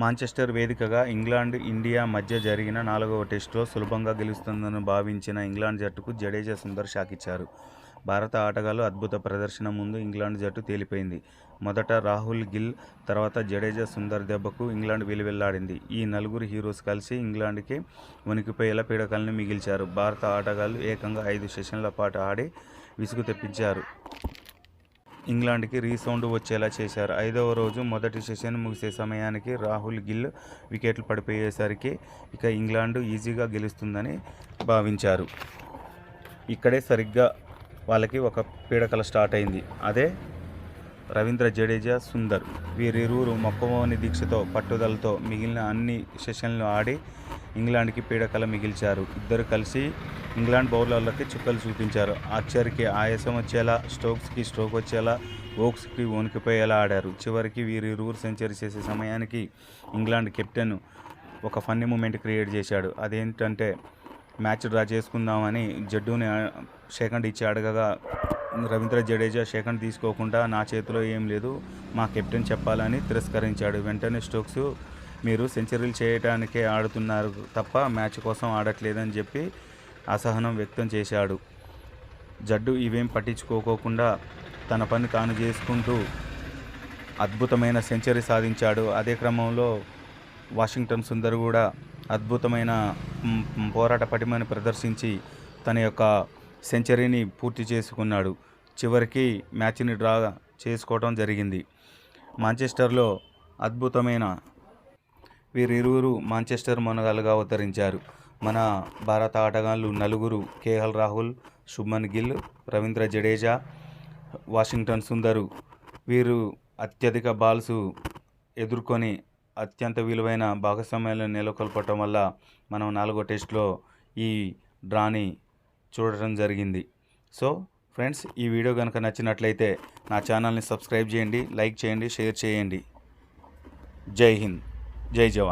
Manchester వేదికగా England, India మధ్య జరిగిన 4వ టెస్టులో సులభంగా గెలుస్తుందని భావించిన ఇంగ్లాండ్ జట్టుకు జడేజా సుందర్ షాకిచ్చారు. భారత ఆటగాళ్లు అద్భుత ప్రదర్శన ముందు ఇంగ్లాండ్ జట్టు తేలిపోయింది. మొదట రాహుల్, గిల్, తర్వాత జడేజా, సుందర్ దెబ్బకు ఇంగ్లాండ్ విలువెల్లాడింది. ఈ నలుగురు హీరోస్ కలిసి ఇంగ్లాండ్కి వణికిపోయేలా పీడకలను మిగిల్చారు. భారత ఆటగాళ్లు ఏకంగా 5 సెషన్ల పాటు ఆడి విసుగు తెప్పించారు. ఇంగ్లాండ్కి రీసౌండ్ వచ్చేలా చేశారు. 5వ రోజు మొదటి సెషన్ ముగిసే సమయానికి రాహుల్, గిల్ వికెట్లు పడిపోయేసరికి ఇక ఇంగ్లాండ్ ఈజీగా గెలుస్తుందని భావించారు. ఇక్కడే సరిగ్గా వాళ్ళకి ఒక పీడకల స్టార్ట్ అయింది. అదే రవీంద్ర జడేజా, సుందర్. వీరిరువురు మొక్కవోని దీక్షతో, పట్టుదలతో మిగిలిన అన్ని సెషన్లు ఆడి ఇంగ్లాండ్కి పీడకల మిగిల్చారు. ఇద్దరు కలిసి ఇంగ్లాండ్ బౌలర్లకి చుక్కలు చూపించారు. ఆర్చర్కి ఆయాసం వచ్చేలా, స్టోక్స్కి స్ట్రోక్ వచ్చేలా, ఓక్స్కి వణికిపోయేలా ఆడారు. చివరికి వీరిరువురు సెంచరీ చేసే సమయానికి ఇంగ్లాండ్ కెప్టెన్ ఒక ఫన్నీ మూమెంట్ క్రియేట్ చేశాడు. అదేంటంటే మ్యాచ్ డ్రా చేసుకుందామని జడ్డూని సెకండ్ ఇచ్చి అడగగా రవీంద్ర జడేజా సెకండ్ తీసుకోకుండా నా చేతిలో ఏం లేదు, మా కెప్టెన్ చెప్పాలని తిరస్కరించాడు. వెంటనే స్టోక్స్ మీరు సెంచరీలు చేయడానికే ఆడుతున్నారు తప్ప మ్యాచ్ కోసం ఆడట్లేదని చెప్పి అసహనం వ్యక్తం చేశాడు. జడ్డు ఇవేం పట్టించుకోకుండా తన పని తాను చేసుకుంటూ అద్భుతమైన సెంచరీ సాధించాడు. అదే క్రమంలో వాషింగ్టన్ సుందర్ కూడా అద్భుతమైన పోరాట పటిమని ప్రదర్శించి తన యొక్క సెంచరీని పూర్తి చేసుకున్నాడు. చివరికి మ్యాచ్ని డ్రా చేసుకోవడం జరిగింది. మాంచెస్టర్లో అద్భుతమైన వీరిరువురు మాంచెస్టర్ మొనగాలుగా అవతరించారు. మన భారత ఆటగాళ్లు నలుగురు కేఎల్ రాహుల్, శుభ్మన్ గిల్, రవీంద్ర జడేజా, వాషింగ్టన్ సుందరు వీరు అత్యధిక బాల్స్ ఎదుర్కొని అత్యంత విలువైన భాగస్వామ్యాలను నెలకొల్పటం వల్ల మనం 4వ టెస్టులో ఈ డ్రాని చూడటం జరిగింది. సో ఫ్రెండ్స్, ఈ వీడియో కనుక నచ్చినట్లయితే నా ఛానల్ని సబ్స్క్రైబ్ చేయండి, లైక్ చేయండి, షేర్ చేయండి. జై హింద్, జై జవాన్.